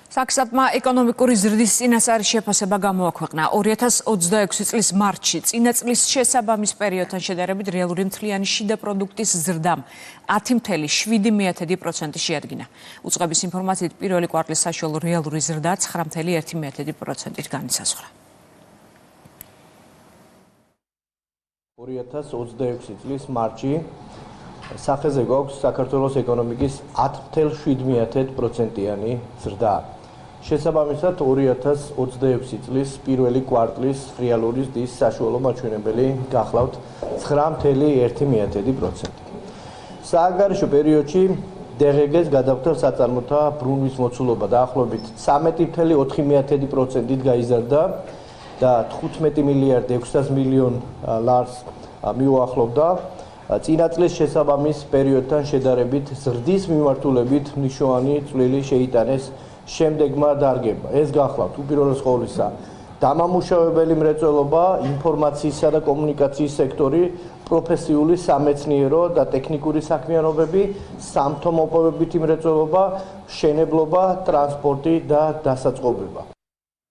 საქსაბმა ეკონომიკური ზრდის წინასწარი შეფასება გამოაქვეყნა. 2026 წლის მარტში წინა წლის შესაბამის პერიოდთან შედარებით რეალური მთლიანი შიდა პროდუქტის ზრდამ 10.7% შეადგინა. უწყების ინფორმაციით პირველი კვარტლის საშუალო რეალური ზრდა 9.1%-ით განისაზღვრა. 2026 წლის მარტში სახეზე გვაქვს საქართველოს ეკონომიკის 10.7%-იანი ზრდა. შესაბამისად 2026 წლის პირველი კვარტლის რეალური ზრდის საშუალო მაჩვენებელი გახლავთ 9.1%. საანგარიშო პერიოდში DGG-ს გადახვდა საწარმოთა ბრუნვის მოცულობა დაახლოებით 13.4%-ით გაიზარდა და 15.600 მილიონ ლარს მიუახლოვდა. წინა წლის შესაბამის პერიოდთან შედარებით ზრდის მიმართულებით მნიშვნელოვანი წვლილი შეიტანეს შემდეგმა დარგებმა. ეს გახლავთ უპირველეს ყოვლისა დამამუშავებელი მრეწველობა, ინფორმაციისა და კომუნიკაციის სექტორი, პროფესიული სამეცნიერო და ტექნიკური საქმიანობები, სამთო მოპოვებითი მრეწველობა, მშენებლობა, ტრანსპორტი და დასაწყობება.